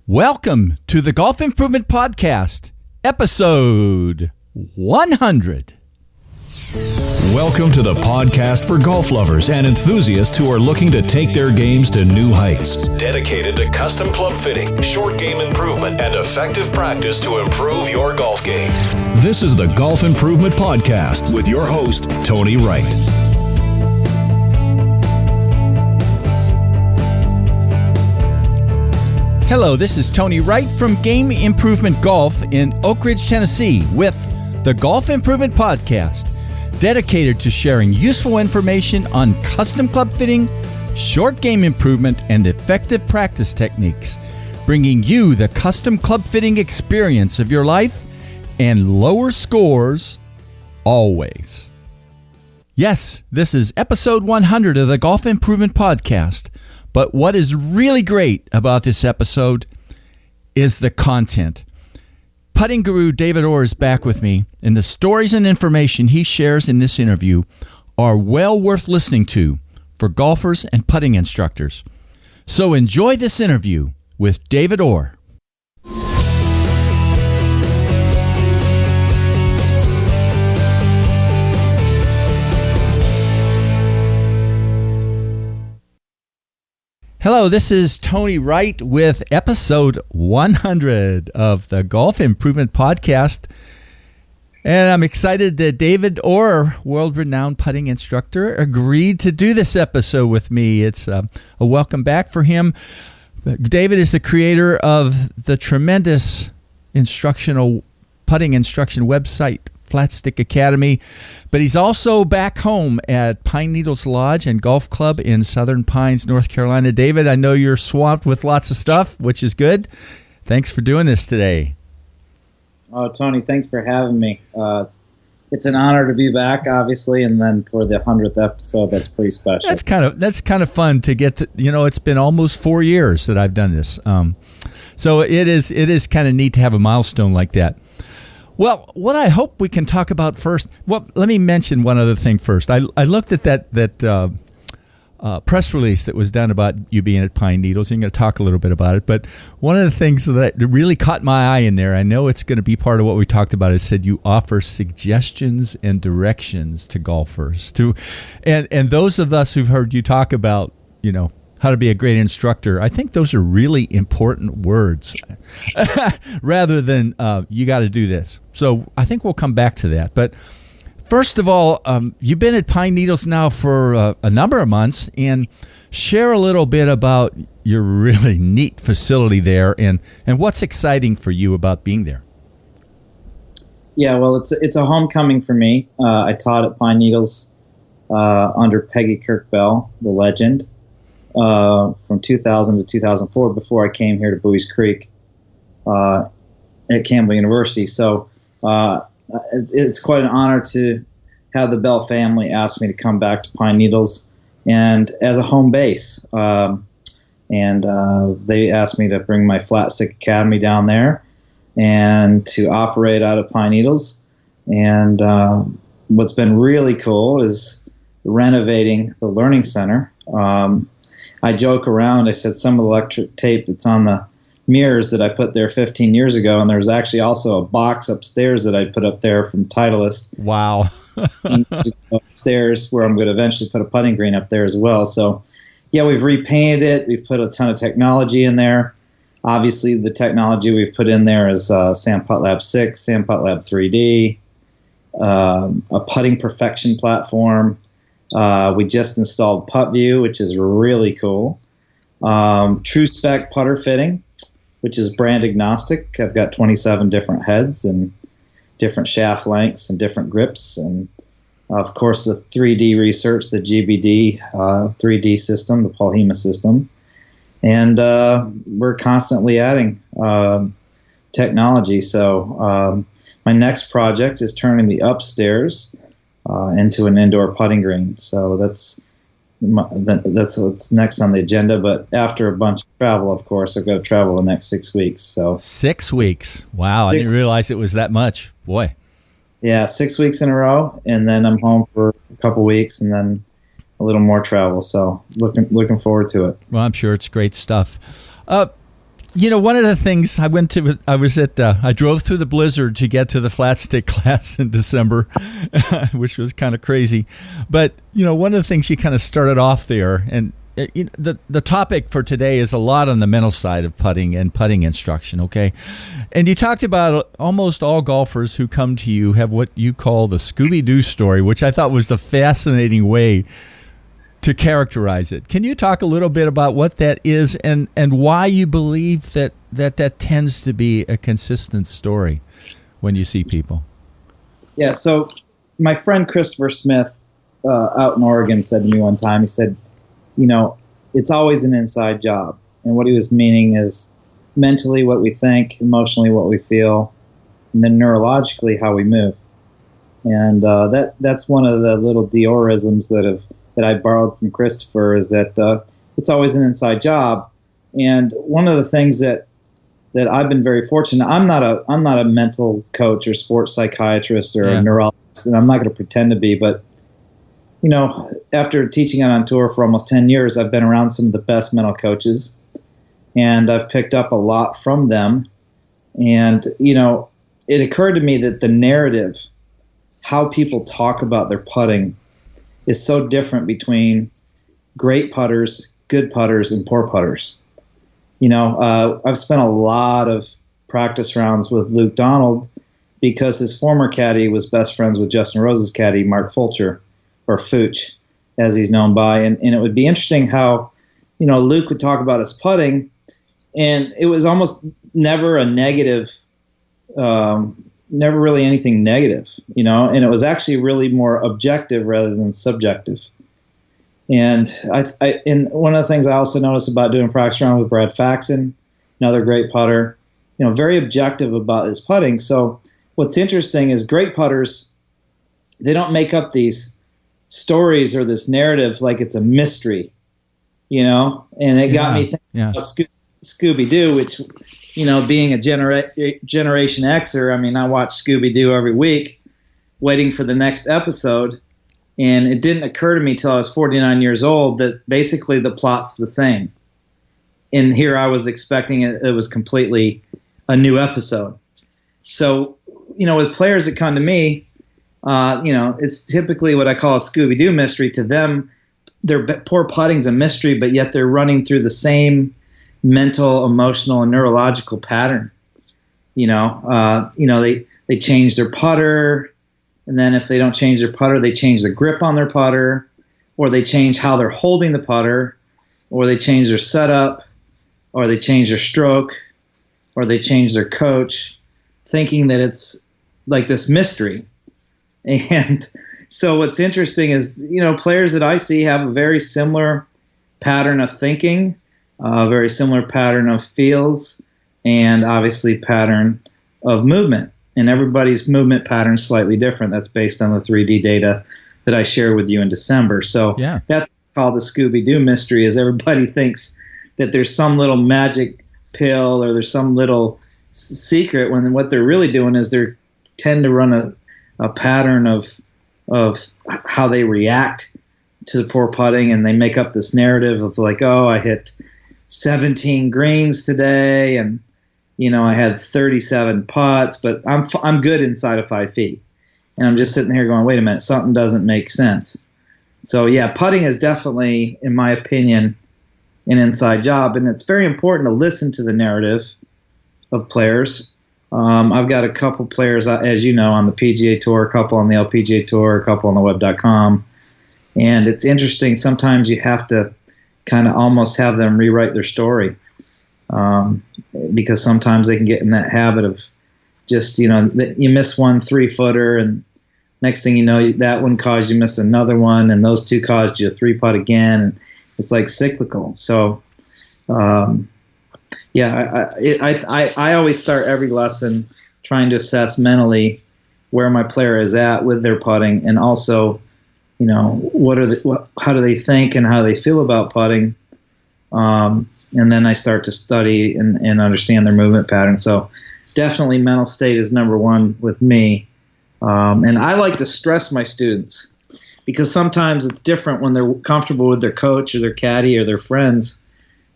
Welcome to the Golf Improvement Podcast, episode 100. Welcome to the podcast for golf lovers and enthusiasts who are looking to take their games to new heights. Dedicated to custom club fitting, short game improvement, and effective practice to improve your golf game. This is the Golf Improvement Podcast with your host, Tony Wright. Hello, this is Tony Wright from Game Improvement Golf in Oak Ridge, Tennessee with the Golf Improvement Podcast, dedicated to sharing useful information on custom club fitting, short game improvement, and effective practice techniques, bringing you the custom club fitting experience of your life and lower scores always. Yes, this is episode 100 of the Golf Improvement Podcast. But what is really great about this episode is the content. Putting guru David Orr is back with me, and the stories and information he shares in this interview are well worth listening to for golfers and putting instructors. So enjoy this interview with David Orr. Hello, this is Tony Wright with episode 100 of the Golf Improvement Podcast. And I'm excited that David Orr, world-renowned putting instructor, agreed to do this episode with me. It's a welcome back for him. David is the creator of the tremendous putting instruction website, Flat Stick Academy, but he's also back home at Pine Needles Lodge and Golf Club in Southern Pines, North Carolina. David, I know you're swamped with lots of stuff, which is good. Thanks for doing this today. Oh, Tony, thanks for having me. It's an honor to be back, obviously, and then for the 100th episode, that's pretty special. That's kind of fun to get to, it's been almost 4 years that I've done this. So it is kind of neat to have a milestone like that. Well, what I hope we can talk about first, let me mention one other thing first. I looked at that press release that was done about you being at Pine Needles. I'm going to talk a little bit about it, but one of the things that really caught my eye in there, I know it's going to be part of what we talked about, it said you offer suggestions and directions to golfers. And those of us who've heard you talk about, how to be a great instructor, I think those are really important words rather than you got to do this. So I think we'll come back to that. But first of all, you've been at Pine Needles now for a number of months, and share a little bit about your really neat facility there and what's exciting for you about being there. Yeah, well, it's a homecoming for me. I taught at Pine Needles under Peggy Kirkbell, the legend. From 2000 to 2004 before I came here to Bowie's Creek at Campbell University. So it's quite an honor to have the Bell family ask me to come back to Pine Needles and as a home base. And they asked me to bring my Flat Stick Academy down there and to operate out of Pine Needles. And what's been really cool is renovating the Learning Center. I joke around, I said some of the electric tape that's on the mirrors that I put there 15 years ago, and there's actually also a box upstairs that I put up there from Titleist. Wow. Upstairs where I'm going to eventually put a putting green up there as well. So, yeah, we've repainted it. We've put a ton of technology in there. Obviously, the technology we've put in there is Sam Putt Lab 6, Sam Putt Lab 3D, a putting perfection platform. We just installed PuttView, which is really cool. True Spec putter fitting, which is brand agnostic. I've got 27 different heads and different shaft lengths and different grips. And, of course, the 3D research, the GBD 3D system, the Paul Hema system. And we're constantly adding technology. So my next project is turning the upstairs into an indoor putting green. So that's what's next on the agenda. But after a bunch of travel, of course, I've got to travel the next 6 weeks. So 6 weeks. Wow. I didn't realize it was that much. Boy. Yeah, 6 weeks in a row. And then I'm home for a couple weeks and then a little more travel. So looking forward to it. Well, I'm sure it's great stuff. One of the things I drove through the blizzard to get to the flat stick class in December, which was kind of crazy. But, one of the things you kind of started off there, and the topic for today is a lot on the mental side of putting and putting instruction, okay? And you talked about almost all golfers who come to you have what you call the Scooby-Doo story, which I thought was the fascinating way to characterize it. Can you talk a little bit about what that is and why you believe that tends to be a consistent story when you see people? Yeah, so my friend Christopher Smith out in Oregon said to me one time, he said, it's always an inside job. And what he was meaning is mentally what we think, emotionally what we feel, and then neurologically how we move. And that's one of the little Diorisms that I borrowed from Christopher, is that it's always an inside job. And one of the things that I've been very fortunate, I'm not a mental coach or sports psychiatrist or a neurologist, and I'm not going to pretend to be, but after teaching out on tour for almost 10 years, I've been around some of the best mental coaches, and I've picked up a lot from them. And, it occurred to me that the narrative, how people talk about their putting, is so different between great putters, good putters, and poor putters. I've spent a lot of practice rounds with Luke Donald because his former caddy was best friends with Justin Rose's caddy, Mark Fulcher, or Fooch, as he's known by. And it would be interesting how, Luke would talk about his putting, and it was almost never a negative, never really anything negative, and it was actually really more objective rather than subjective. And and one of the things I also noticed about doing practice round with Brad Faxon, another great putter, very objective about his putting. So what's interesting is great putters, they don't make up these stories or this narrative like it's a mystery, and it got me thinking about Scooby-Doo, which, being a Generation Xer, I watch Scooby-Doo every week, waiting for the next episode, and it didn't occur to me till I was 49 years old that basically the plot's the same. And here I was expecting it was completely a new episode. So, with players that come to me, it's typically what I call a Scooby-Doo mystery. To them, their poor putting's a mystery, but yet they're running through the same mental, emotional, and neurological pattern. They change their putter, and then if they don't change their putter, they change the grip on their putter, or they change how they're holding the putter, or they change their setup, or they change their stroke, or they change their coach, thinking that it's like this mystery. And so what's interesting is, players that I see have a very similar pattern of thinking, a very similar pattern of feels, and obviously pattern of movement. And everybody's movement pattern is slightly different. That's based on the 3D data that I shared with you in December. So that's called the Scooby-Doo mystery, is everybody thinks that there's some little magic pill or there's some little secret, when what they're really doing is they tend to run a pattern of how they react to the poor putting, and they make up this narrative of like, oh, I hit 17 greens today, and I had 37 putts, but I'm good inside of 5 feet. And I'm just sitting here going, wait a minute, something doesn't make sense. So putting is definitely, in my opinion, an inside job, and it's very important to listen to the narrative of players. I've got a couple players, as you know, on the PGA Tour, a couple on the LPGA Tour, a couple on the web.com. And it's interesting. Sometimes you have to kind of almost have them rewrite their story, because sometimes they can get in that habit of just, you miss one 3-footer, and next thing you know, that one caused you to miss another one, and those two caused you a 3-putt again. And it's like cyclical. So, I always start every lesson trying to assess mentally where my player is at with their putting, and also, how do they think and how they feel about putting, and then I start to study and understand their movement pattern. So, definitely, mental state is number one with me, and I like to stress my students, because sometimes it's different when they're comfortable with their coach or their caddy or their friends.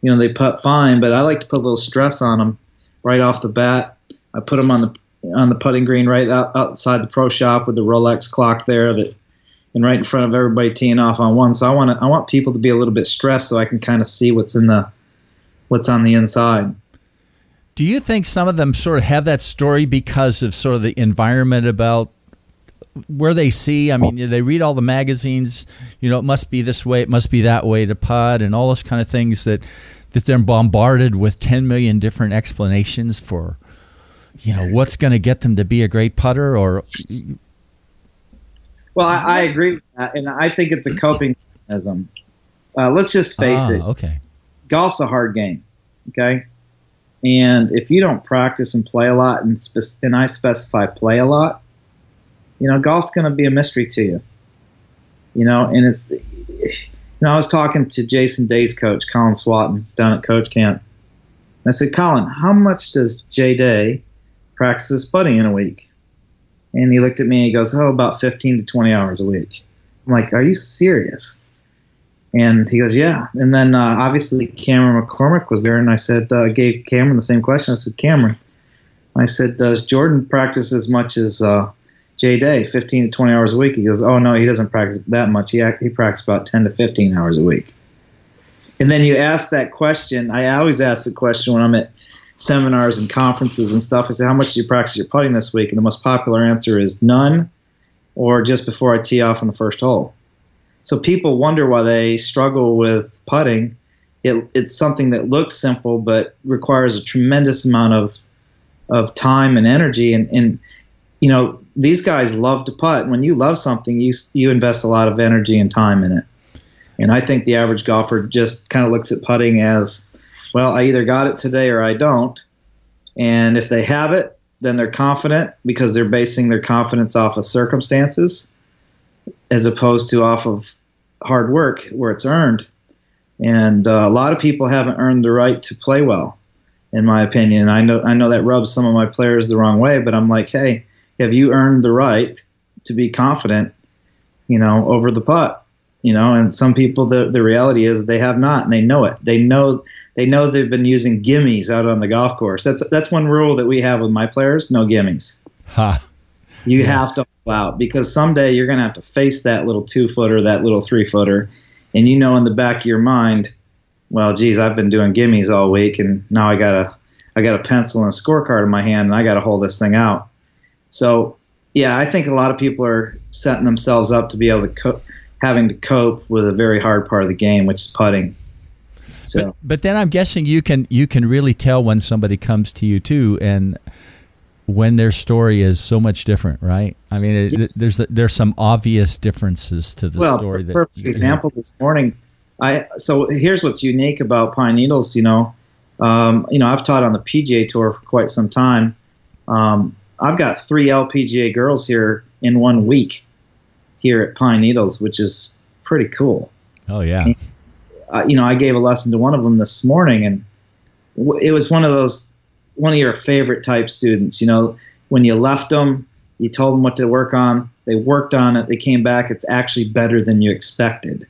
they putt fine, but I like to put a little stress on them right off the bat. I put them on the putting green right outside the pro shop with the Rolex clock there, and right in front of everybody teeing off on one. So I want people to be a little bit stressed so I can kind of see what's on the inside. Do you think some of them sort of have that story because of sort of the environment about where they see? I mean, they read all the magazines, it must be this way, it must be that way to putt, and all those kind of things that they're bombarded with 10 million different explanations for, what's going to get them to be a great putter or... Well, I agree with that, and I think it's a coping mechanism. Let's just face it. Okay. Golf's a hard game, okay? And if you don't practice and play a lot, and I specify play a lot, golf's going to be a mystery to you. And it's, I was talking to Jason Day's coach, Colin Swatton, down at Coach Camp. I said, Colin, how much does Jay Day practice his putting in a week? And he looked at me and he goes, about 15 to 20 hours a week. I'm like, are you serious? And he goes, yeah. And then obviously Cameron McCormick was there, and I said, gave Cameron the same question. I said, Cameron, does Jordan practice as much as Jay Day, 15 to 20 hours a week? He goes, oh, no, he doesn't practice that much. He practices about 10 to 15 hours a week. And then you ask that question. I always ask the question when I'm at seminars and conferences and stuff. I say, how much do you practice your putting this week? And the most popular answer is none, or just before I tee off on the first hole. So people wonder why they struggle with putting. It's something that looks simple but requires a tremendous amount of time and energy. And these guys love to putt. When you love something, you invest a lot of energy and time in it. And I think the average golfer just kind of looks at putting as, well, I either got it today or I don't. And if they have it, then they're confident because they're basing their confidence off of circumstances as opposed to off of hard work where it's earned. And a lot of people haven't earned the right to play well, in my opinion. I know that rubs some of my players the wrong way, but I'm like, hey, have you earned the right to be confident, over the putt? And some people, the reality is they have not, and they know it. They know they've been using gimmies out on the golf course. That's one rule that we have with my players: no gimmies. You have to hold out, because someday you're going to have to face that little 2-footer, that little 3-footer, and in the back of your mind, well, geez, I've been doing gimmies all week, and now I got a pencil and a scorecard in my hand, and I got to hold this thing out. So, yeah, I think a lot of people are setting themselves up to be able to having to cope with a very hard part of the game, which is putting. So, but then I'm guessing you can really tell when somebody comes to you too, and when their story is so much different, right? I mean, yes. There's some obvious differences to the story. Well, perfect example this morning. So here's what's unique about Pine Needles. I've taught on the PGA Tour for quite some time. I've got 3 LPGA girls here in 1 week here at Pine Needles, which is pretty cool. Oh yeah. And, I gave a lesson to one of them this morning, and it was one of your favorite type students. When you left them, you told them what to work on. They worked on it. They came back. It's actually better than you expected.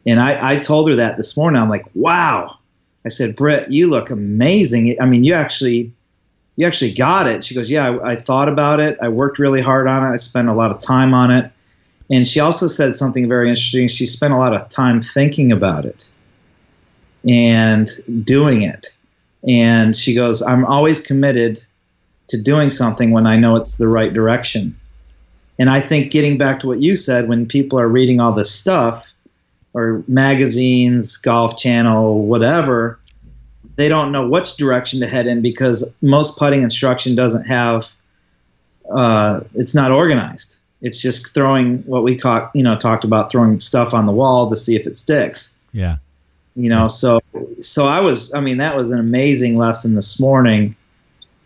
And I told her that this morning. I'm like, wow. I said, Britt, you look amazing. I mean, you actually got it. She goes, yeah, I thought about it. I worked really hard on it. I spent a lot of time on it. And she also said something very interesting. She spent a lot of time thinking about it and doing it. And she goes, I'm always committed to doing something when I know it's the right direction. And I think getting back to what you said, when people are reading all this stuff, or magazines, Golf Channel, whatever, they don't know which direction to head in, because most putting instruction doesn't have, it's not organized. It's just throwing what we talked about, throwing stuff on the wall to see if it sticks. Yeah. So that was an amazing lesson this morning.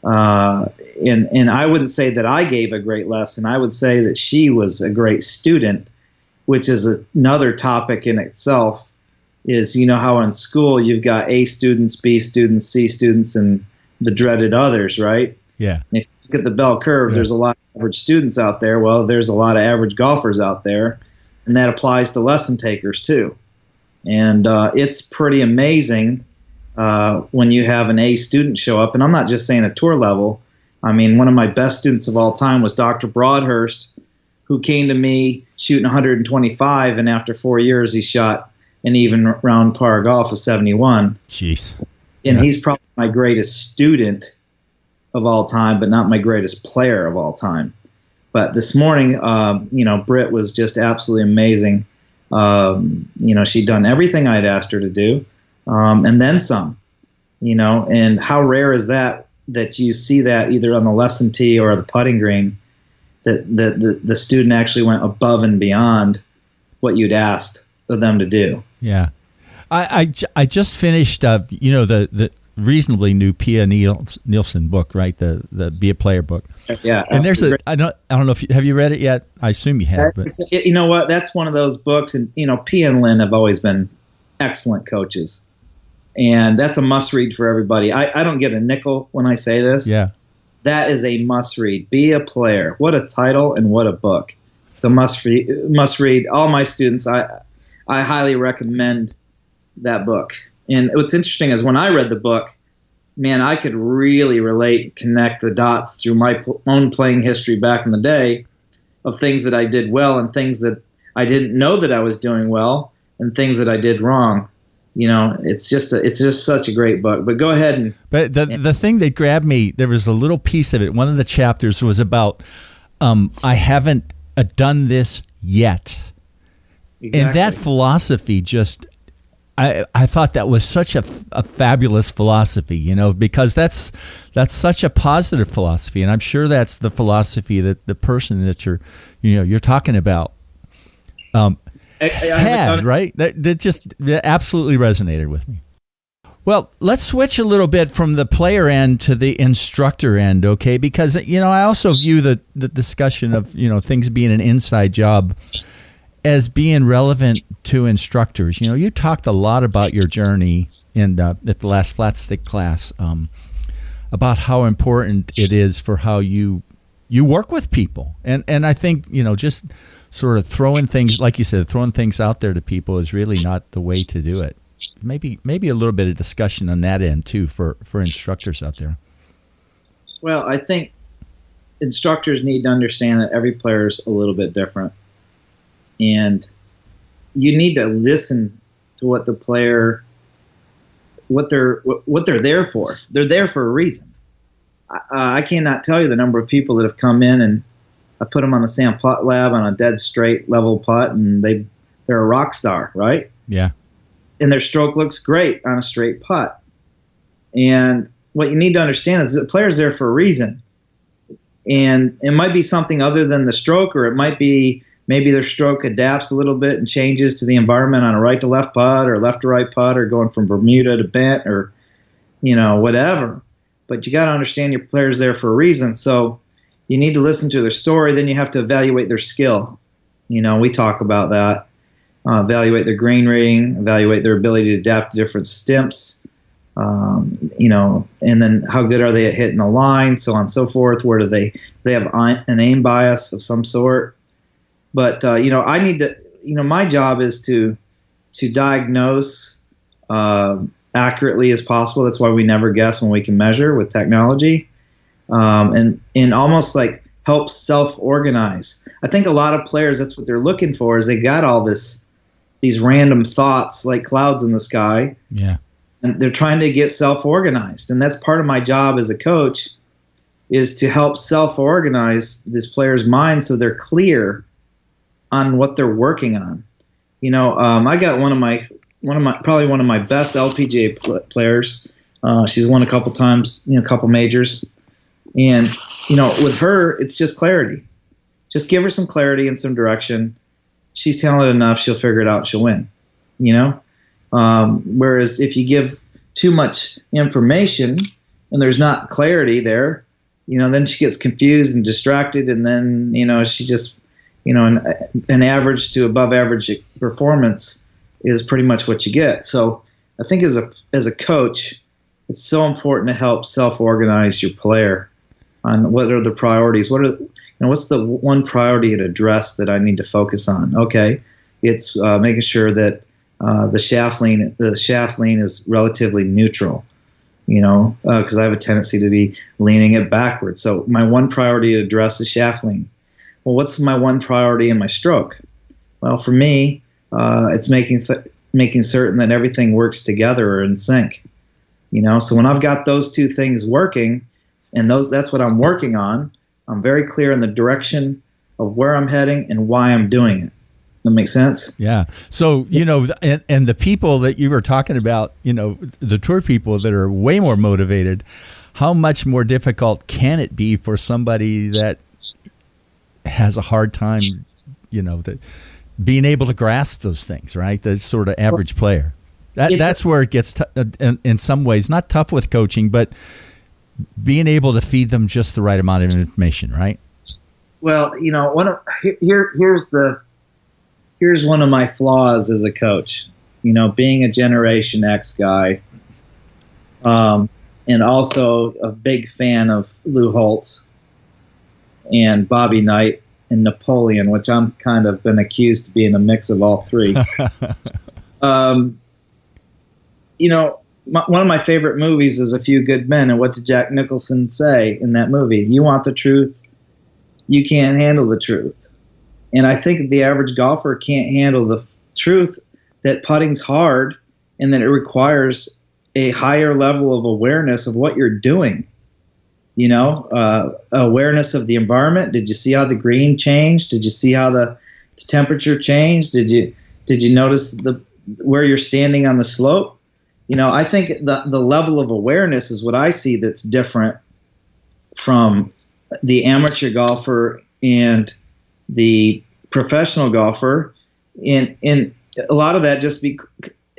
And I wouldn't say that I gave a great lesson. I would say that she was a great student, which is another topic in itself. Is how in school you've got A students, B students, C students, and the dreaded others, right? Yeah. And if you look at the bell curve, there's a lot of average students out there. Well, there's a lot of average golfers out there, and that applies to lesson takers too. And it's pretty amazing when you have an A student show up, and I'm not just saying at tour level. I mean, one of my best students of all time was Dr. Broadhurst, who came to me shooting 125, and after 4 years, he shot an even round par golf of 71. Jeez. And he's probably my greatest student of all time, but not my greatest player of all time. But this morning, Britt was just absolutely amazing. She'd done everything I'd asked her to do, and then some. And how rare is that you see that either on the lesson tee or the putting green, that the student actually went above and beyond what you'd asked of them to do. Yeah. I just finished, the reasonably new Pia Nielsen book, right? The Be a Player book. Yeah. And there's I don't know if have you read it yet? I assume you have. But. You know what? That's one of those books, and Pia and Lynn have always been excellent coaches, and that's a must read for everybody. I don't get a nickel when I say this. Yeah. That is a must read. Be a Player. What a title and what a book. It's a must read. All my students, I highly recommend that book. And what's interesting is when I read the book, man, I could really relate, connect the dots through my own playing history back in the day of things that I did well and things that I didn't know that I was doing well and things that I did wrong. It's just such a great book. But go ahead and. But the thing that grabbed me, there was a little piece of it. One of the chapters was about I haven't done this yet, exactly. And that philosophy just. I thought that was such a fabulous philosophy, because that's such a positive philosophy, and I'm sure that's the philosophy that the person that you're talking about had, right? That just absolutely resonated with me. Well, let's switch a little bit from the player end to the instructor end, okay? Because I also view the discussion of things being an inside job as being relevant to instructors. You talked a lot about your journey at the last flat stick class, about how important it is for how you work with people. And I think, just sort of throwing things, like you said, throwing things out there to people is really not the way to do it. Maybe a little bit of discussion on that end too for instructors out there. Well, I think instructors need to understand that every player is a little bit different. And you need to listen to what the player, what they're there for. They're there for a reason. I cannot tell you the number of people that have come in and I put them on the Sam Putt Lab on a dead straight level putt, and they're a rock star, right? Yeah. And their stroke looks great on a straight putt. And what you need to understand is that the player's there for a reason. And it might be something other than the stroke, or it might be maybe their stroke adapts a little bit and changes to the environment on a right to left putt or left to right putt or going from Bermuda to bent or, whatever. But you got to understand your player's there for a reason. So you need to listen to their story. Then you have to evaluate their skill. We talk about that. Evaluate their green rating, evaluate their ability to adapt to different stimps, and then how good are they at hitting the line, so on and so forth. Where do they have an aim bias of some sort? But, I need to, my job is to diagnose accurately as possible. That's why we never guess when we can measure with technology, and almost like help self-organize. I think a lot of players, that's what they're looking for, is they got all these random thoughts like clouds in the sky. Yeah. And they're trying to get self-organized. And that's part of my job as a coach, is to help self-organize this player's mind so they're clear on what they're working on. I got one of my best LPGA players. She's won a couple times, a couple majors. And, with her, it's just clarity. Just give her some clarity and some direction. She's talented enough, she'll figure it out and she'll win, whereas if you give too much information and there's not clarity there, then she gets confused and distracted, and then, she just, an average to above average performance is pretty much what you get. So I think as a coach, it's so important to help self-organize your player on what are the priorities, what's the one priority at address that I need to focus on? Okay, it's making sure that the shaft lean is relatively neutral, because I have a tendency to be leaning it backwards. So my one priority to address is shaft lean. Well, what's my one priority in my stroke? Well, for me, it's making certain that everything works together or in sync. So when I've got those two things working, and that's what I'm working on, I'm very clear in the direction of where I'm heading and why I'm doing it. That makes sense? Yeah. So, and the people that you were talking about, the tour people that are way more motivated, how much more difficult can it be for somebody that has a hard time, being able to grasp those things, right? The sort of average player. That's where it gets, in some ways, not tough with coaching, but being able to feed them just the right amount of information, right? Well, here's one of my flaws as a coach, being a Generation X guy, and also a big fan of Lou Holtz and Bobby Knight and Napoleon, which I'm kind of been accused of being a mix of all three. One of my favorite movies is A Few Good Men, and what did Jack Nicholson say in that movie? You want the truth, you can't handle the truth. And I think the average golfer can't handle the truth that putting's hard and that it requires a higher level of awareness of what you're doing. Awareness of the environment. Did you see how the green changed? Did you see how the temperature changed? Did you notice where you're standing on the slope? I think the level of awareness is what I see that's different from the amateur golfer and the professional golfer, and a lot of that just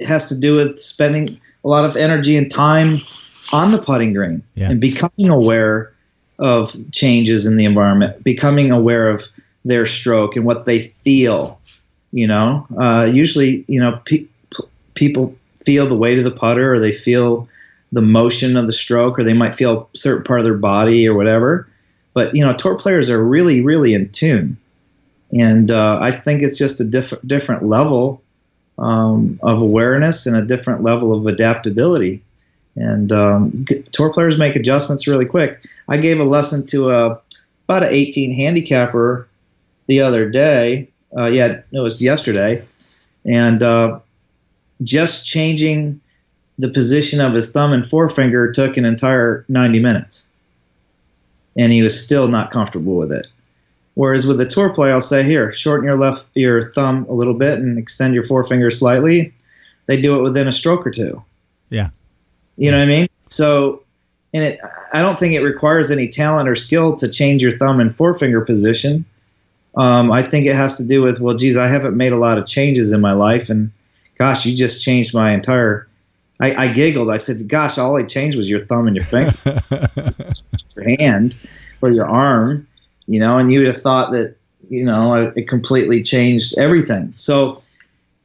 has to do with spending a lot of energy and time on the putting green and becoming aware of changes in the environment, becoming aware of their stroke and what they feel. Usually, people feel the weight of the putter, or they feel the motion of the stroke, or they might feel a certain part of their body or whatever. But tour players are really, really in tune. And I think it's just a different level of awareness and a different level of adaptability. And tour players make adjustments really quick. I gave a lesson to about an 18 handicapper the other day. It was yesterday. And just changing the position of his thumb and forefinger took an entire 90 minutes. And he was still not comfortable with it. Whereas with the tour player, I'll say, here, shorten your thumb a little bit and extend your forefinger slightly. They do it within a stroke or two. Yeah. You know what I mean? So, I don't think it requires any talent or skill to change your thumb and forefinger position. I think it has to do with, well, geez, I haven't made a lot of changes in my life, and gosh, you just changed my entire. I giggled. I said, gosh, all I changed was your thumb and your finger, your hand or your arm. And you would have thought that, it completely changed everything. So,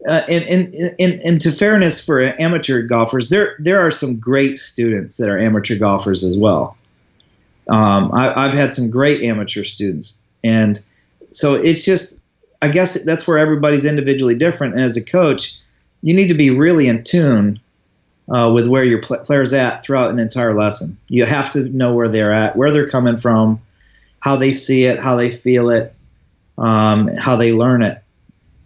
and to fairness for amateur golfers, there are some great students that are amateur golfers as well. I've had some great amateur students. And so it's just, I guess that's where everybody's individually different. And as a coach, you need to be really in tune with where your player's at throughout an entire lesson. You have to know where they're at, where they're coming from, how they see it, how they feel it, how they learn it.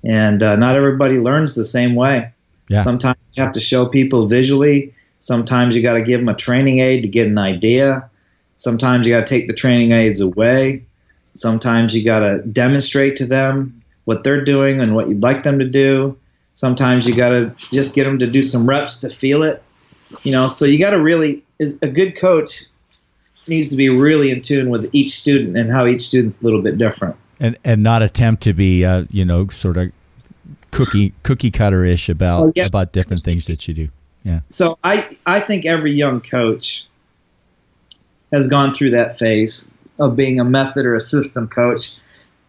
And not everybody learns the same way. Yeah. Sometimes you have to show people visually. Sometimes you got to give them a training aid to get an idea. Sometimes you got to take the training aids away. Sometimes you got to demonstrate to them what they're doing and what you'd like them to do. Sometimes you got to just get them to do some reps to feel it. So you got to really, as a good coach, needs to be really in tune with each student and how each student's a little bit different. And not attempt to be, sort of cookie cutter-ish about different things that you do. Yeah. So I think every young coach has gone through that phase of being a method or a system coach,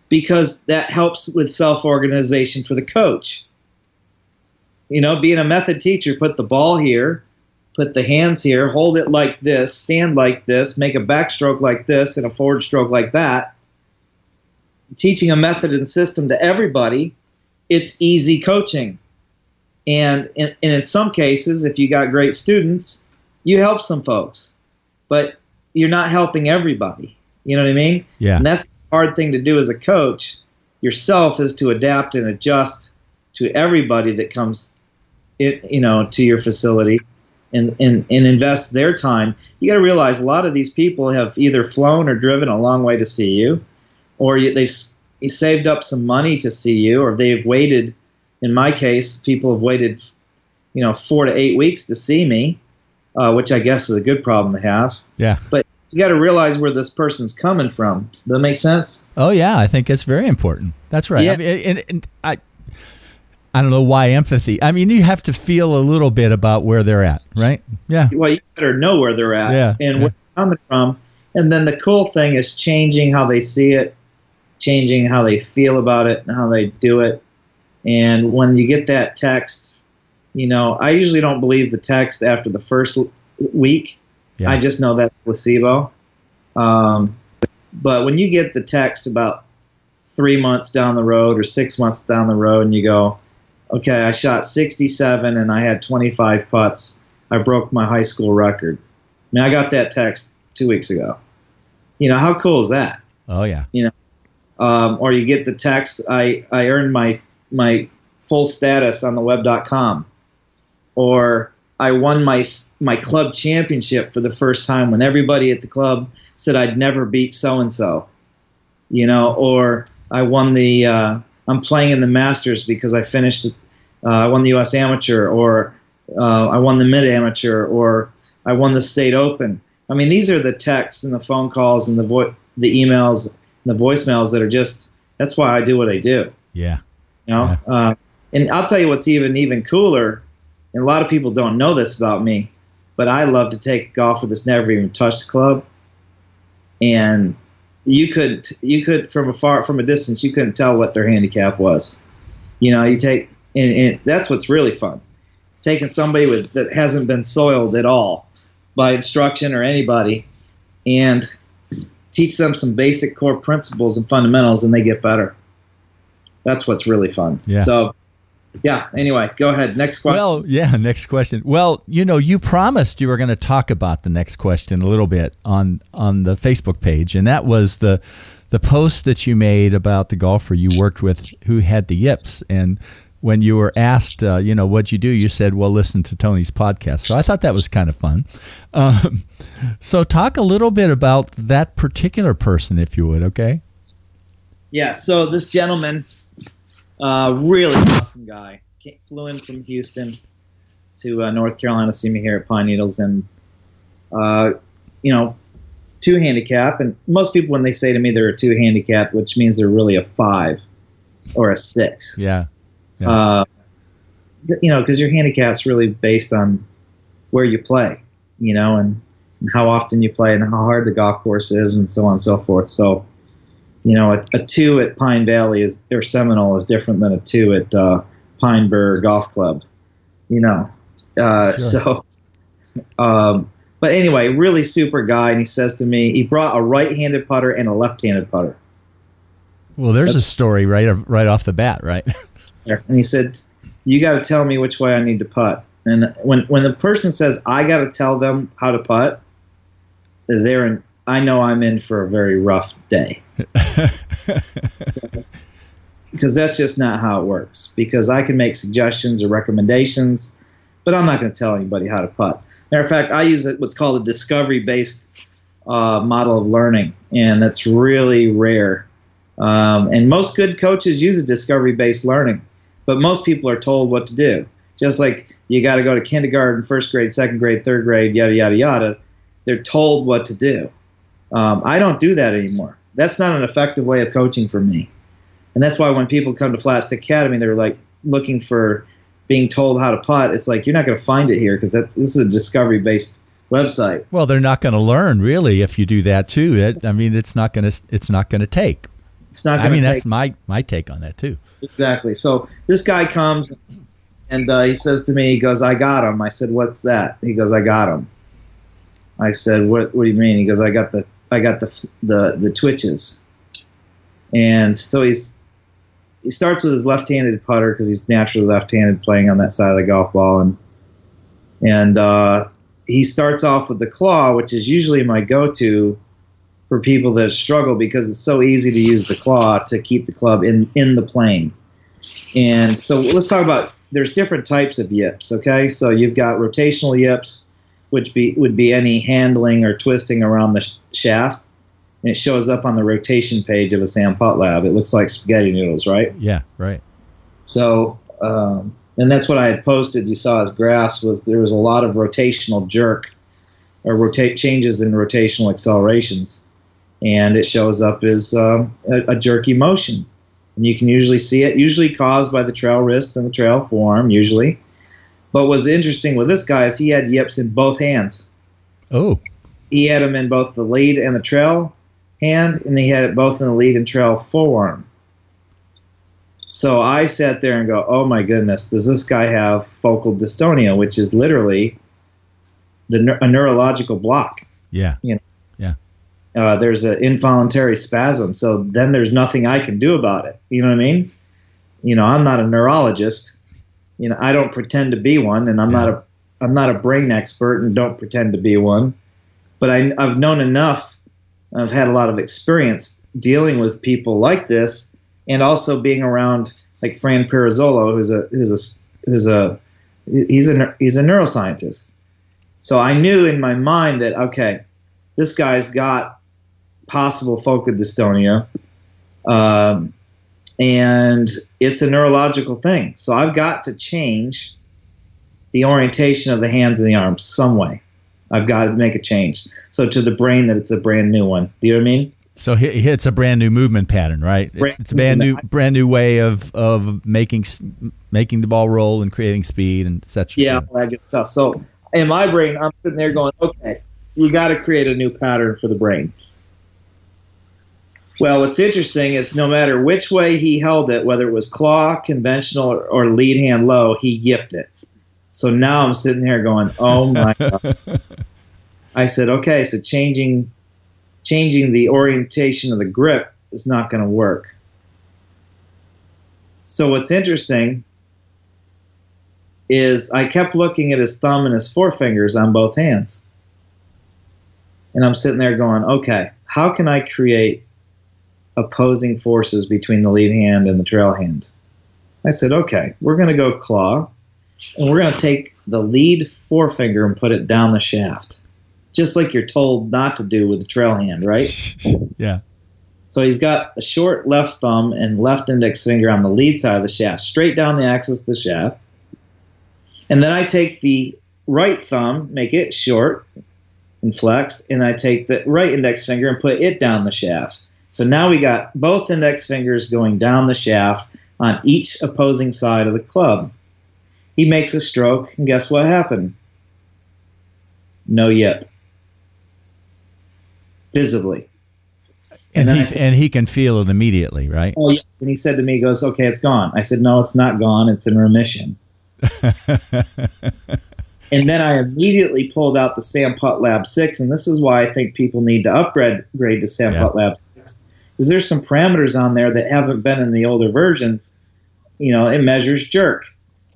because that helps with self-organization for the coach. Being a method teacher, put the ball here, put the hands here, hold it like this, stand like this, make a backstroke like this, and a forward stroke like that. Teaching a method and system to everybody, it's easy coaching. And in some cases, if you got great students, you help some folks, but you're not helping everybody. You know what I mean? Yeah. And that's the hard thing to do as a coach yourself, is to adapt and adjust to everybody that comes to your facility and invest their time. You got to realize a lot of these people have either flown or driven a long way to see you, or they've saved up some money to see you, or they've waited. In my case, people have waited, 4 to 8 weeks to see me, which I guess is a good problem to have. Yeah. But you got to realize where this person's coming from. Does that make sense? Oh yeah, I think it's very important. That's right. Yeah. I mean, and I don't know why empathy. I mean, you have to feel a little bit about where they're at, right? Yeah. Well, you better know where they're at and where they're coming from. And then the cool thing is changing how they see it, changing how they feel about it, and how they do it. And when you get that text, I usually don't believe the text after the first week. Yeah. I just know that's placebo. But when you get the text about 3 months down the road or 6 months down the road, and you go, okay, I shot 67 and I had 25 putts. I broke my high school record. I mean, I got that text 2 weeks ago. How cool is that? Oh yeah. Or you get the text, I earned my full status on the web.com, or I won my club championship for the first time when everybody at the club said I'd never beat so-and-so, or I won I'm playing in the Masters because I finished, I won the U.S. Amateur, or I won the Mid-Amateur, or I won the State Open. I mean, these are the texts and the phone calls and the emails and the voicemails that are just, that's why I do what I do. Yeah. Yeah. And I'll tell you what's even cooler, and a lot of people don't know this about me, but I love to take a golfer that's never even touched the club, and you could from a distance, you couldn't tell what their handicap was. You take, and that's what's really fun, taking somebody that hasn't been soiled at all by instruction or anybody, and teach them some basic core principles and fundamentals, and they get better. That's what's really fun. Yeah. So, yeah, anyway, go ahead. Next question. Well, yeah, next question. Well, you promised you were going to talk about the next question a little bit on the Facebook page, and that was the post that you made about the golfer you worked with who had the yips. And when you were asked, what'd you do, you said, well, listen to Tony's podcast. So I thought that was kind of fun. So talk a little bit about that particular person, if you would, okay? Yeah, so this gentleman, really awesome guy, flew in from Houston to North Carolina to see me here at Pine Needles, and, 2 handicap. And most people, when they say to me they're a 2 handicap, which means they're really a 5 or a 6. Yeah. Because your handicap's really based on where you play, and how often you play and how hard the golf course is and so on and so forth. So, a 2 at Pine Valley or Seminole is different than a 2 at Pine Bur Golf Club, Sure. So, but anyway, really super guy. And he says to me, he brought a right-handed putter and a left-handed putter. Well, there's a story right off the bat, right? And he said, you got to tell me which way I need to putt. And when the person says, I got to tell them how to putt, I know I'm in for a very rough day. Because that's just not how it works. Because I can make suggestions or recommendations, but I'm not going to tell anybody how to putt. Matter of fact, I use what's called a discovery-based model of learning, and that's really rare. And most good coaches use a discovery-based learning, but most people are told what to do. Just like you got to go to kindergarten, first grade, second grade, third grade, yada, yada, yada. They're told what to do. I don't do that anymore. That's not an effective way of coaching for me. And that's why when people come to Flat Stick Academy, they're like looking for being told how to putt. It's like, you're not going to find it here because this is a discovery-based website. Well, they're not going to learn really if you do that too. It's not going to take. It's not going to take. That's my take on that too. Exactly. So this guy comes and he says to me, he goes, I got him. I said, what's that? He goes, I got him. I said, what do you mean? He goes, I got the twitches. And so he's he starts with his left-handed putter because he's naturally left-handed playing on that side of the golf ball, and he starts off with the claw, which is usually my go-to for people that struggle because it's so easy to use the claw to keep the club in the plane. And so let's talk about, there's different types of yips, okay? So you've got rotational yips, which would be any handling or twisting around the shaft. And it shows up on the rotation page of a Sam Putt Lab. It looks like spaghetti noodles, right? Yeah, right. So, and that's what I had posted. You saw as graphs there was a lot of rotational jerk or changes in rotational accelerations. And it shows up as a jerky motion. And you can usually see it, usually caused by the trail wrist and the trail forearm, usually. But what's interesting with this guy is he had yips in both hands. Oh. He had them in both the lead and the trail hand, and he had it both in the lead and trail forearm. So I sat there and go, oh my goodness, does this guy have focal dystonia, which is literally a neurological block? Yeah. You know? Yeah. There's an involuntary spasm, so then there's nothing I can do about it. You know what I mean? You know, I'm not a neurologist. You know, I don't pretend to be one, and I'm not a brain expert and don't pretend to be one. But I've known enough. I've had a lot of experience dealing with people like this, and also being around like Fran Pirazzolo, he's a neuroscientist. So I knew in my mind that, okay, this guy's got possible focal dystonia, and it's a neurological thing. So I've got to change the orientation of the hands and the arms some way. I've got to make a change. So to the brain that it's a brand new one. Do you know what I mean? So it's a brand new movement pattern, right? It's a brand new way of making the ball roll and creating speed and such. Yeah, all that good stuff. So in my brain, I'm sitting there going, okay, you got to create a new pattern for the brain. Well, what's interesting is no matter which way he held it, whether it was claw, conventional, or lead hand low, he yipped it. So now I'm sitting there going, oh my God. I said, okay, so changing the orientation of the grip is not going to work. So what's interesting is I kept looking at his thumb and his forefingers on both hands. And I'm sitting there going, okay, how can I create opposing forces between the lead hand and the trail hand? I said, okay, we're going to go claw, and we're going to take the lead forefinger and put it down the shaft, just like you're told not to do with the trail hand, right? Yeah. So he's got a short left thumb and left index finger on the lead side of the shaft, straight down the axis of the shaft. And then I take the right thumb, make it short and flexed, and I take the right index finger and put it down the shaft. So now we got both index fingers going down the shaft on each opposing side of the club. He makes a stroke, and guess what happened? No yip. Visibly. And he can feel it immediately, right? Oh, yes. And he said to me, he goes, okay, it's gone. I said, no, it's not gone. It's in remission. And then I immediately pulled out the Sam Putt Lab 6, and this is why I think people need to upgrade to Sam Putt Lab 6. Because there's some parameters on there that haven't been in the older versions. You know, it measures jerk.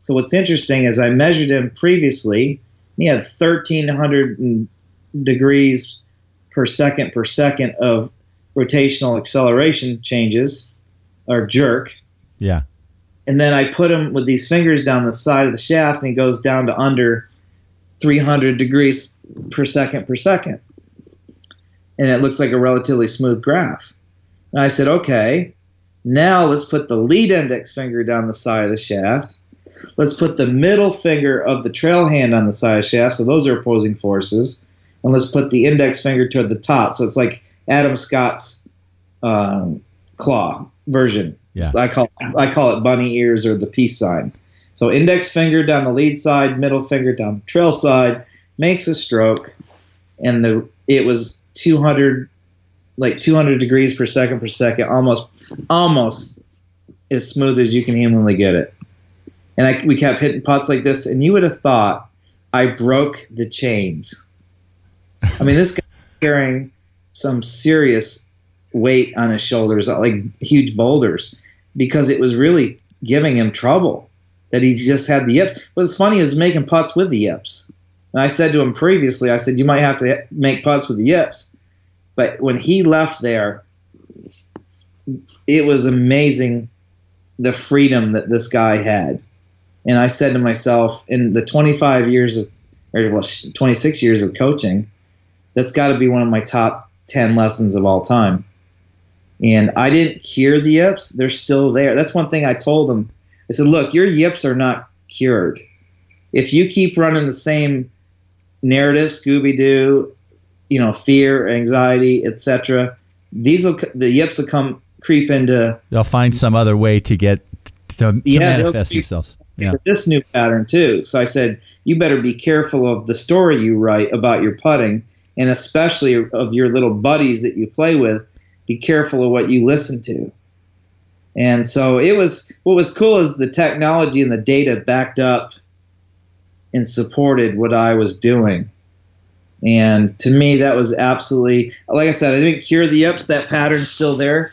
So what's interesting is I measured him previously. He had 1,300 degrees per second of rotational acceleration changes, or jerk. Yeah. And then I put him with these fingers down the side of the shaft, and he goes down to under 300 degrees per second. And it looks like a relatively smooth graph. And I said, okay, now let's put the lead index finger down the side of the shaft. Let's put the middle finger of the trail hand on the side of the shaft. So those are opposing forces. And let's put the index finger toward the top. So it's like Adam Scott's claw version. Yeah. I call it bunny ears or the peace sign. So index finger down the lead side, middle finger down the trail side, makes a stroke, and it was 200 degrees per second, almost as smooth as you can humanly get it. And we kept hitting putts like this, and you would have thought I broke the chains. I mean, this guy carrying some serious weight on his shoulders, like huge boulders. because it was really giving him trouble that he just had the yips. What's funny is making putts with the yips. And I said to him previously, I said, you might have to make putts with the yips. But when he left there, it was amazing the freedom that this guy had. And I said to myself, in the 26 years of coaching, that's got to be one of my top 10 lessons of all time. And I didn't cure the yips. They're still there. That's one thing I told him. I said, look, your yips are not cured. If you keep running the same narrative, Scooby-Doo, fear, anxiety, etc., the yips will creep into. They'll find some other way to manifest themselves. Yeah. This new pattern too. So I said, you better be careful of the story you write about your putting, and especially of your little buddies that you play with. Be careful of what you listen to. And so what was cool is the technology and the data backed up and supported what I was doing. And to me, that was absolutely, like I said, I didn't cure the yips. That pattern's still there.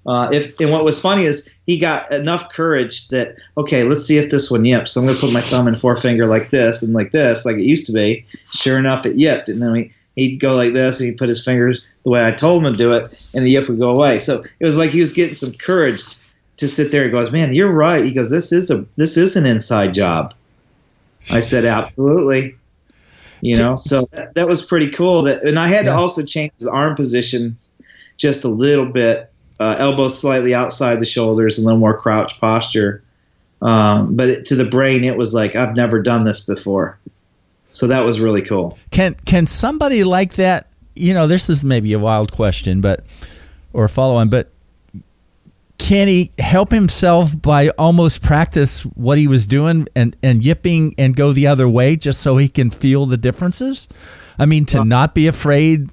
And what was funny is he got enough courage that, okay, let's see if this one yips. So I'm going to put my thumb and forefinger like this and like this, like it used to be. Sure enough, it yipped. And then he'd go like this, and he'd put his fingers the way I told him to do it, and the yip would go away. So it was like he was getting some courage to sit there. He goes, man, you're right. He goes, this is an inside job. I said, absolutely. So that was pretty cool. And I had to also change his arm position just a little bit, elbows slightly outside the shoulders, a little more crouch posture. But to the brain, it was like, I've never done this before. So that was really cool. Can somebody like that, this is maybe a wild question, or a follow-on, but can he help himself by almost practice what he was doing and yipping and go the other way just so he can feel the differences? I mean, to not be afraid.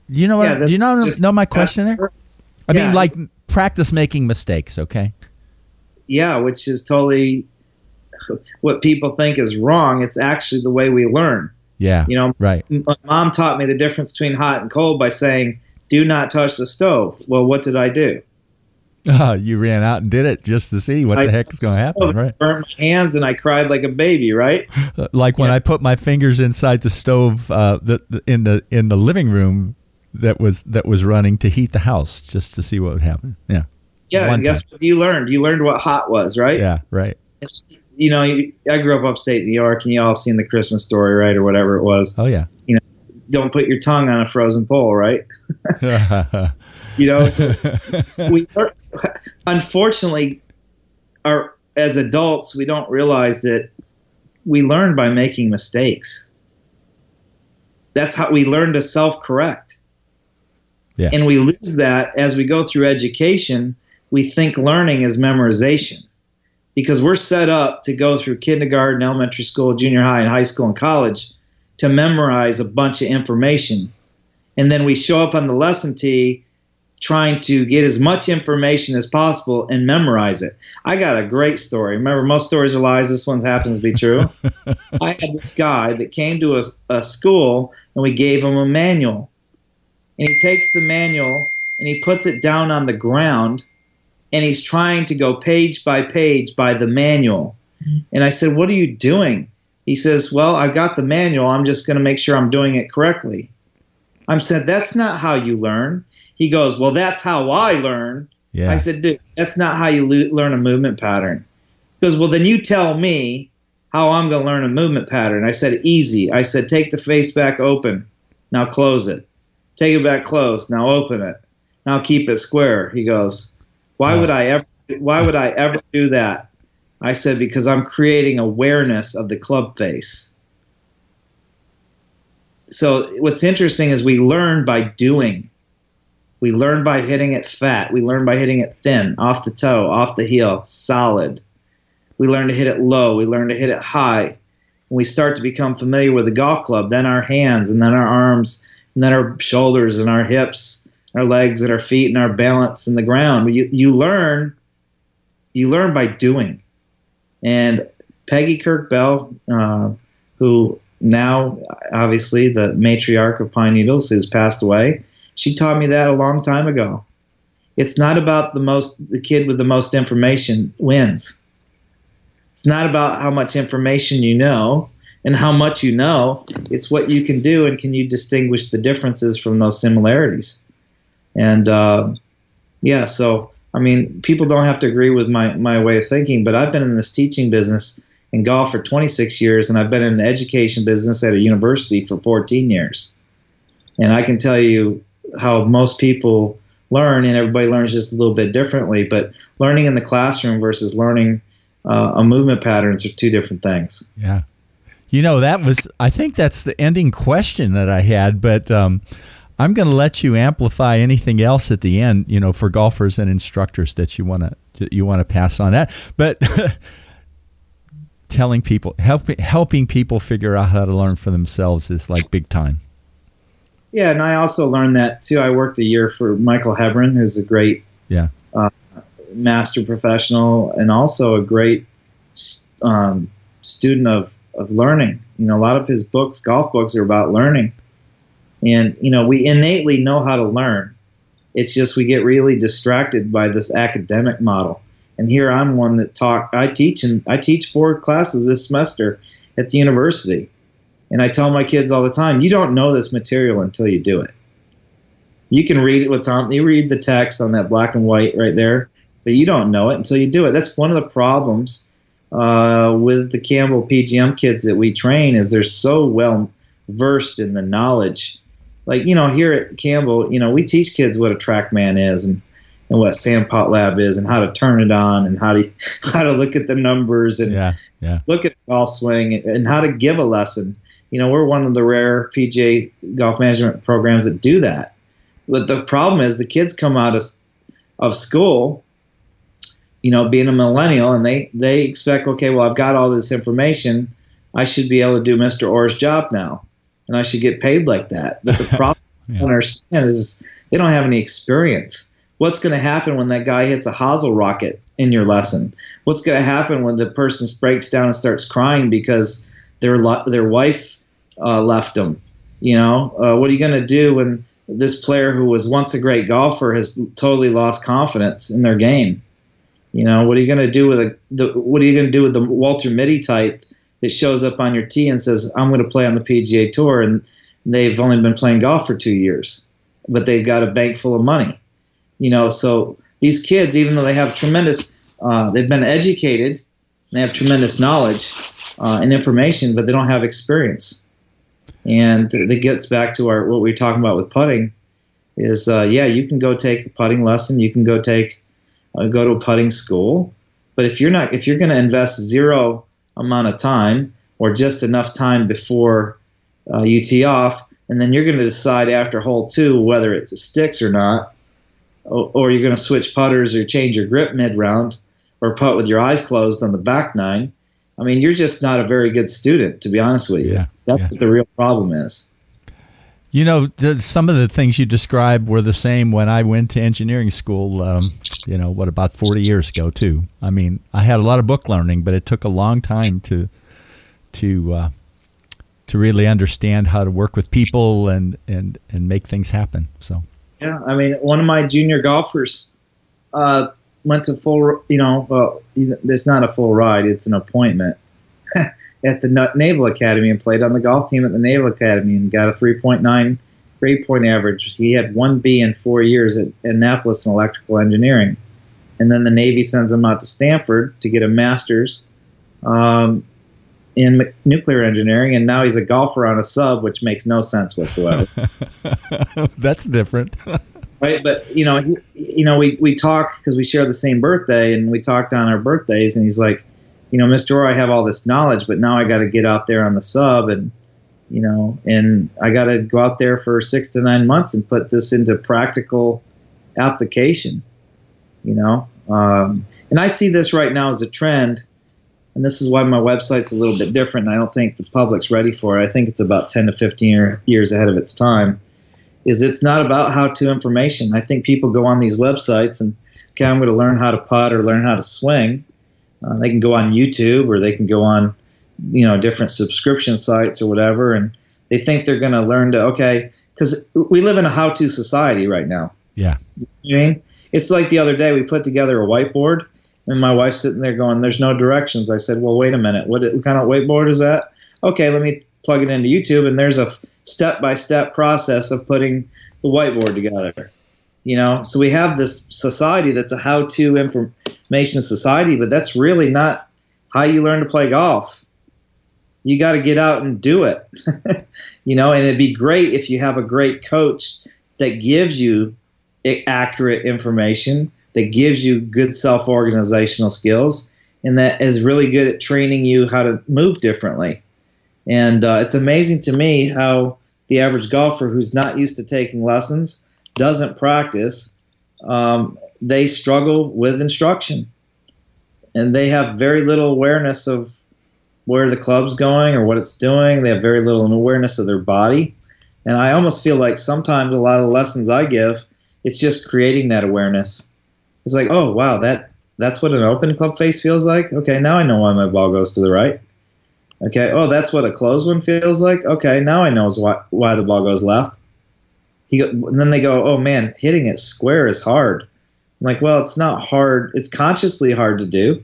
Do you know my question there? I mean, like practice making mistakes, okay? Yeah, which is totally what people think is wrong. It's actually the way we learn. Yeah, right. My mom taught me the difference between hot and cold by saying, do not touch the stove. Well, what did I do? You ran out and did it just to see what the heck is going to happen, right? I burnt my hands and I cried like a baby, right? Like when I put my fingers inside the stove in the living room that was running to heat the house just to see what would happen. Yeah. Yeah, and guess what you learned? You learned what hot was, right? Yeah, right. I grew up upstate New York, and you all seen the Christmas Story, right, or whatever it was. Oh yeah. Don't put your tongue on a frozen pole, right? So we unfortunately as adults, we don't realize that we learn by making mistakes. That's how we learn to self-correct. Yeah. And we lose that as we go through education. We think learning is memorization because we're set up to go through kindergarten, elementary school, junior high, and high school and college to memorize a bunch of information. And then we show up on the lesson tee trying to get as much information as possible and memorize it. I got a great story. Remember, most stories are lies. This one happens to be true. I had this guy that came to a school, and we gave him a manual. And he takes the manual, and he puts it down on the ground, and he's trying to go page by page by the manual. And I said, what are you doing? He says, well, I've got the manual. I'm just going to make sure I'm doing it correctly. I said, that's not how you learn. He goes, well, that's how I learn. Yeah. I said, dude, that's not how you learn a movement pattern. He goes, well, then you tell me how I'm going to learn a movement pattern. I said, easy. I said, take the face back open. Now close it. Take it back closed. Now open it. Now keep it square. He goes, why would I ever do that? I said, because I'm creating awareness of the club face. So what's interesting is we learn by doing. We learn by hitting it fat. We learn by hitting it thin, off the toe, off the heel, solid. We learn to hit it low. We learn to hit it high. When we start to become familiar with the golf club, then our hands, and then our arms, and then our shoulders, and our hips, our legs, and our feet, and our balance in the ground. You learn by doing. And Peggy Kirk Bell, who now obviously the matriarch of Pine Needles, who's passed away, she taught me that a long time ago. It's not about the kid with the most information wins. It's not about how much information you know and how much you know. It's what you can do, and can you distinguish the differences from those similarities. And so I mean, people don't have to agree with my way of thinking, but I've been in this teaching business in golf for 26 years, and I've been in the education business at a university for 14 years. And I can tell you how most people learn, and everybody learns just a little bit differently, but learning in the classroom versus learning a movement patterns are two different things. Yeah. I think that's the ending question that I had, but I'm going to let you amplify anything else at the end, for golfers and instructors that you want to pass on that. But telling people, helping people figure out how to learn for themselves is like big time. Yeah, and I also learned that too. I worked a year for Michael Hebron, who's a great master professional and also a great student of learning. A lot of his books, golf books, are about learning. And, we innately know how to learn. It's just we get really distracted by this academic model. And here I'm one that I teach 4 classes this semester at the university. And I tell my kids all the time, you don't know this material until you do it. You can read you read the text on that black and white right there, but you don't know it until you do it. That's one of the problems with the Campbell PGM kids that we train, is they're so well versed in the knowledge. Like, here at Campbell, we teach kids what a TrackMan is and what Sandpot Lab is and how to turn it on and how to look at the numbers and look at the golf swing and how to give a lesson. We're one of the rare PGA golf management programs that do that. But the problem is the kids come out of school, being a millennial, and they expect, okay, well, I've got all this information. I should be able to do Mr. Orr's job now, and I should get paid like that. But the problem I don't understand is they don't have any experience. What's going to happen when that guy hits a hosel rocket in your lesson? What's going to happen when the person breaks down and starts crying because their wife left them? What are you going to do when this player who was once a great golfer has totally lost confidence in their game? What are you going to do with the Walter Mitty type that shows up on your tee and says, I'm going to play on the PGA Tour, and they've only been playing golf for 2 years, but they've got a bank full of money? So these kids, even though they have tremendous, they've been educated, they have tremendous knowledge and information, but they don't have experience. And it gets back to what we were talking about with putting is, you can go take a putting lesson, you can go to a putting school, but if you're going to invest zero amount of time or just enough time before you tee off, and then you're going to decide after hole 2 whether it sticks or not, or you're going to switch putters or change your grip mid-round or putt with your eyes closed on the back 9, I mean, you're just not a very good student, to be honest with you. Yeah, That's what the real problem is. Some of the things you described were the same when I went to engineering school, about 40 years ago, too. I mean, I had a lot of book learning, but it took a long time to really understand how to work with people and make things happen. So. Yeah, I mean, one of my junior golfers went to there's not a full ride, it's an appointment at the Naval Academy and played on the golf team at the Naval Academy and got a 3.9 grade point average. He had 1B in 4 years at Annapolis in electrical engineering. And then the Navy sends him out to Stanford to get a master's in nuclear engineering, and now he's a golfer on a sub, which makes no sense whatsoever. That's different. Right, but we talk because we share the same birthday, and we talked on our birthdays, and he's like, Mr. Orr, I have all this knowledge, but now I got to get out there on the sub, and I got to go out there for 6 to 9 months and put this into practical application. And I see this right now as a trend, and this is why my website's a little bit different, and I don't think the public's ready for it. I think it's about 10 to 15 years ahead of its time. It's not about how-to information. I think people go on these websites and, okay, I'm going to learn how to putt or learn how to swing. They can go on YouTube or they can go on, different subscription sites or whatever, and they think they're going to learn because we live in a how-to society right now. Yeah. You know what I mean? It's like the other day we put together a whiteboard, and my wife's sitting there going, "There's no directions." I said, "Well, wait a minute. What kind of whiteboard is that?" Okay, let me plug it into YouTube, and there's a step-by-step process of putting the whiteboard together. So we have this society that's a how-to information society, but that's really not how you learn to play golf. You got to get out and do it. And it'd be great if you have a great coach that gives you accurate information, that gives you good self-organizational skills, and that is really good at training you how to move differently. And it's amazing to me how the average golfer who's not used to taking lessons, doesn't practice, they struggle with instruction. And they have very little awareness of where the club's going or what it's doing. They have very little awareness of their body. And I almost feel like sometimes a lot of the lessons I give, it's just creating that awareness. It's like, oh, wow, that's what an open club face feels like? Okay, now I know why my ball goes to the right. Okay, oh, that's what a closed one feels like? Okay, now I know why the ball goes left. And then they go, oh, man, hitting it square is hard. I'm like, well, it's not hard. It's consciously hard to do.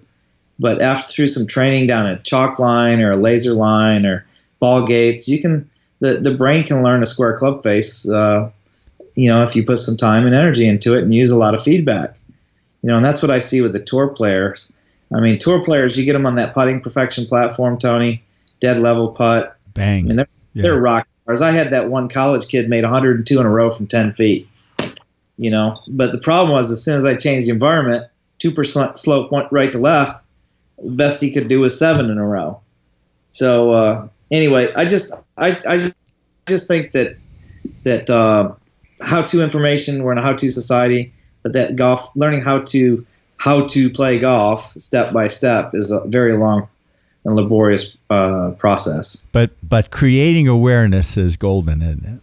But through some training down a chalk line or a laser line or ball gates, the brain can learn a square club face, if you put some time and energy into it and use a lot of feedback. And that's what I see with the tour players. I mean, tour players, you get them on that putting perfection platform, Tony, dead level putt. Bang. I mean, they're rock stars. I had that one college kid made 102 in a row from 10 feet. But the problem was as soon as I changed the environment, 2% slope went right to left. The best he could do was 7 in a row. So anyway, I just think that how-to information, we're in a how-to society, but that golf, learning how to play golf step by step is a very long and laborious process. But creating awareness is golden, isn't it?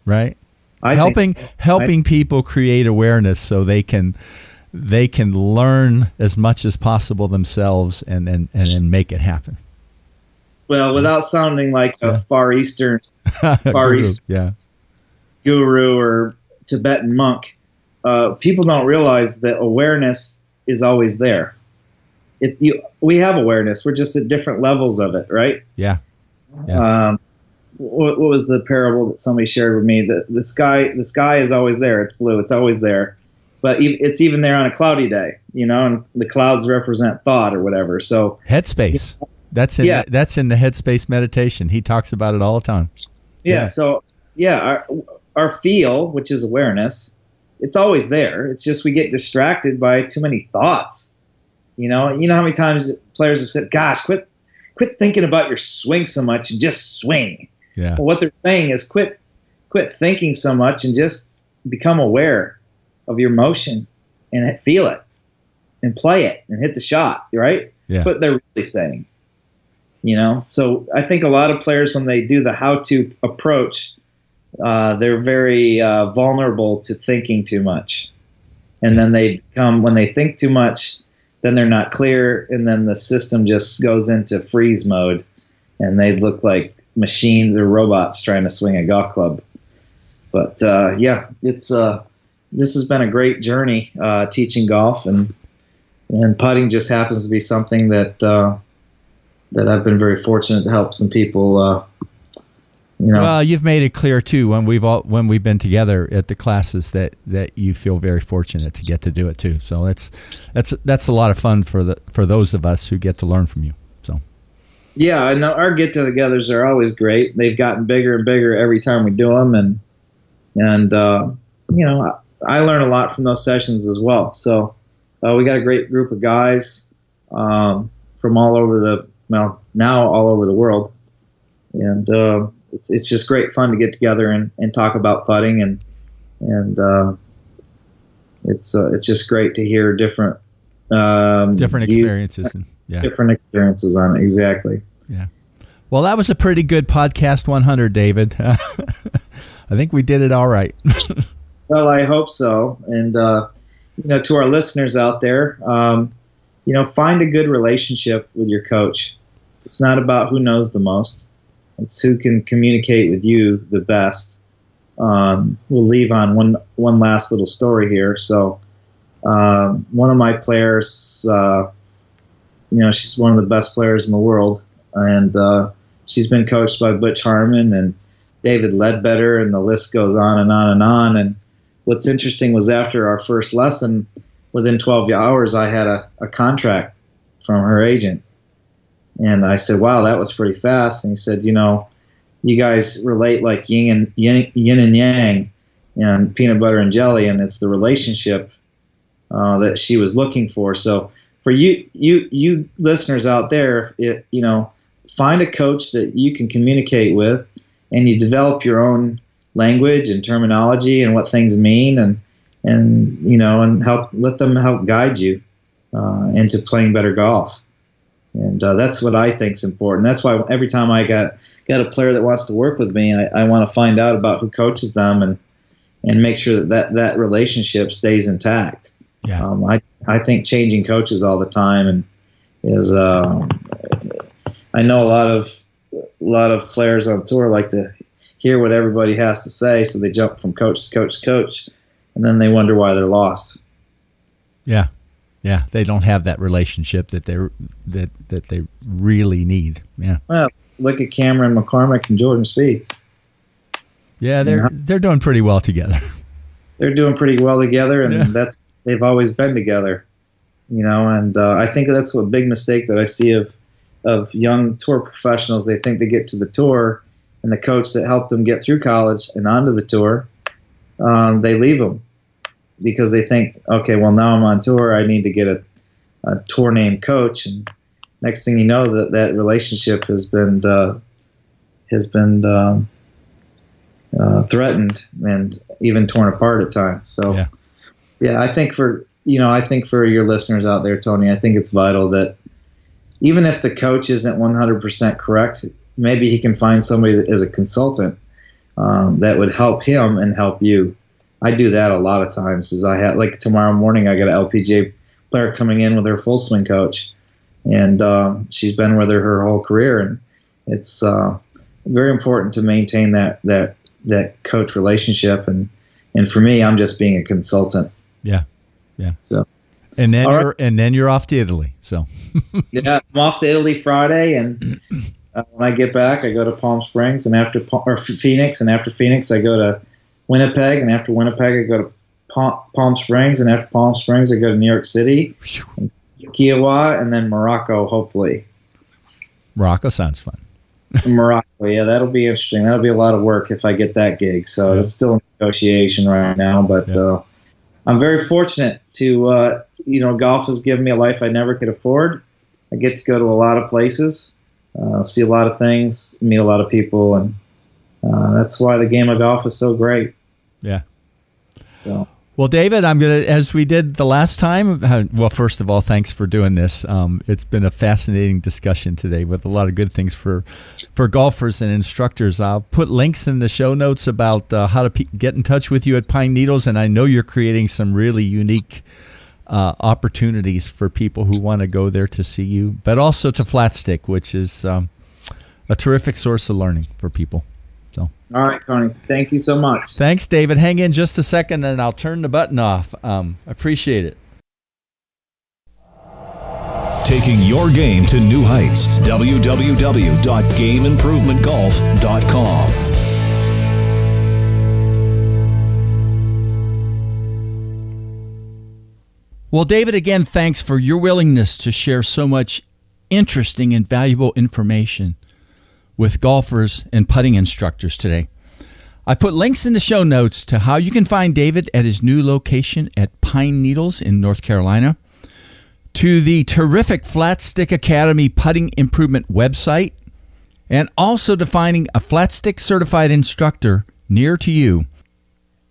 Right? Helping people create awareness so they can learn as much as possible themselves and make it happen. Well, without sounding like a Far Eastern guru or Tibetan monk, people don't realize that awareness is always there. We have awareness. We're just at different levels of it, right? Yeah. What was the parable that somebody shared with me? The sky is always there. It's blue. It's always there. But it's even there on a cloudy day, and the clouds represent thought or whatever. So headspace. That's in the Headspace meditation. He talks about it all the time. Yeah. So our feel, which is awareness, it's always there. It's just we get distracted by too many thoughts. You know how many times players have said, "Gosh, quit thinking about your swing so much and just swing." Yeah. Well, what they're saying is quit thinking so much and just become aware of your motion and feel it and play it and hit the shot, right? Yeah. That's what they're really saying. So I think a lot of players, when they do the how-to approach, they're very vulnerable to thinking too much. And then when they think too much, then they're not clear, and then the system just goes into freeze mode, and they look like machines or robots trying to swing a golf club. But this has been a great journey teaching golf, and putting just happens to be something that I've been very fortunate to help some people. Well, you've made it clear too when we've been together at the classes that you feel very fortunate to get to do it too. So that's a lot of fun for those of us who get to learn from you. So yeah, I know our get-togethers are always great. They've gotten bigger and bigger every time we do them, and I learn a lot from those sessions as well. So we got a great group of guys from all over now all over the world, and it's just great fun to get together and talk about putting, and it's just great to hear different experiences. Different experiences on it. Exactly. Yeah. Well, that was a pretty good podcast 100, David. I think we did it all right. Well, I hope so. And, to our listeners out there, find a good relationship with your coach. It's not about who knows the most. It's who can communicate with you the best. We'll leave on one last little story here. So One of my players, she's one of the best players in the world, and she's been coached by Butch Harmon and David Ledbetter, and the list goes on and on and on. And what's interesting was after our first lesson, within 12 hours, I had a contract from her agent. And I said, wow, that was pretty fast. And he said, you guys relate like yin and yang and peanut butter and jelly, and it's the relationship that she was looking for. So for you listeners out there, find a coach that you can communicate with, and you develop your own language and terminology and what things mean, and let them help guide you into playing better golf. And that's what I think is important. That's why every time I got a player that wants to work with me, I want to find out about who coaches them and make sure that relationship stays intact. Yeah. I think changing coaches all the time and is I know a lot of players on tour like to hear what everybody has to say, so they jump from coach to coach to coach, and then they wonder why they're lost. Yeah. Yeah, they don't have that relationship that they really need. Yeah. Well, look at Cameron McCormick and Jordan Spieth. Yeah, they're doing pretty well together. They're doing pretty well together, and they've always been together. And I think that's a big mistake that I see of young tour professionals. They think they get to the tour, and the coach that helped them get through college and onto the tour, they leave them because they think, okay, well, now I'm on tour, I need to get a tour name coach, and next thing you know, that relationship has been threatened and even torn apart at times. So, yeah, I think for your listeners out there, Tony, I think it's vital that even if the coach isn't 100% correct, maybe he can find somebody that is a consultant that would help him and help you. I do that a lot of times. Like tomorrow morning, I got an LPGA player coming in with her full swing coach, and she's been with her whole career, and it's very important to maintain that coach relationship. And for me, I'm just being a consultant. Yeah. So, and then you're off to Italy. So yeah, I'm off to Italy Friday, and when I get back, I go to Palm Springs, and Phoenix, and after Phoenix, I go to Winnipeg, and after Winnipeg, I go to Palm Springs, and after Palm Springs, I go to New York City, Kiowa, and then Morocco, hopefully. Morocco sounds fun. Morocco, yeah, that'll be interesting. That'll be a lot of work if I get that gig. So it's still in negotiation right now, but I'm very fortunate to, golf has given me a life I never could afford. I get to go to a lot of places, see a lot of things, meet a lot of people, and that's why the game of golf is so great. Yeah. So. Well, David, I'm going to, as we did the last time, well, first of all, thanks for doing this. It's been a fascinating discussion today with a lot of good things for golfers and instructors. I'll put links in the show notes about how to get in touch with you at Pine Needles, and I know you're creating some really unique opportunities for people who want to go there to see you, but also to Flat Stick, which is a terrific source of learning for people. So. All right, Tony. Thank you so much. Thanks, David. Hang in just a second, and I'll turn the button off. Appreciate it. Taking your game to new heights. www.gameimprovementgolf.com. Well, David, again, thanks for your willingness to share so much interesting and valuable information with golfers and putting instructors today. I put links in the show notes to how you can find David at his new location at Pine Needles in North Carolina, to the terrific Flat Stick Academy putting improvement website, and also to finding a Flat Stick certified instructor near to you.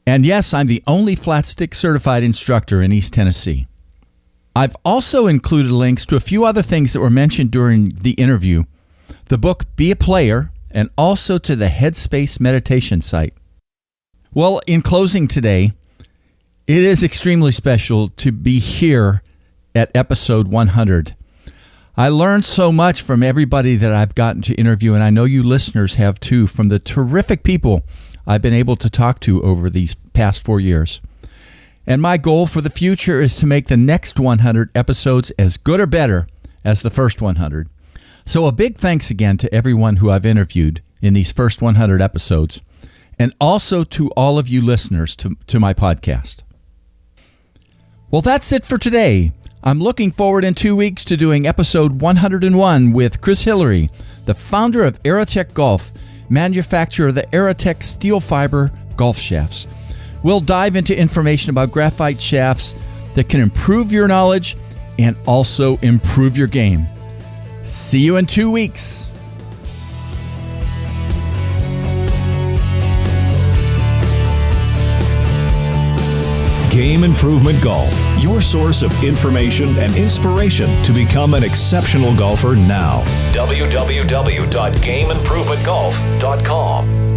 And yes, I'm the only Flat Stick certified instructor in East Tennessee. I've also included links to a few other things that were mentioned during the interview, the book Be a Player, and also to the Headspace meditation site. Well, in closing today, it is extremely special to be here at episode 100. I learned so much from everybody that I've gotten to interview, and I know you listeners have too, from the terrific people I've been able to talk to over these past 4 years. And my goal for the future is to make the next 100 episodes as good or better as the first 100. So a big thanks again to everyone who I've interviewed in these first 100 episodes, and also to all of you listeners to my podcast. Well, that's it for today. I'm looking forward in 2 weeks to doing episode 101 with Chris Hillary, the founder of Aerotech Golf, manufacturer of the Aerotech steel fiber golf shafts. We'll dive into information about graphite shafts that can improve your knowledge and also improve your game. See you in 2 weeks. Game Improvement Golf, your source of information and inspiration to become an exceptional golfer now. www.gameimprovementgolf.com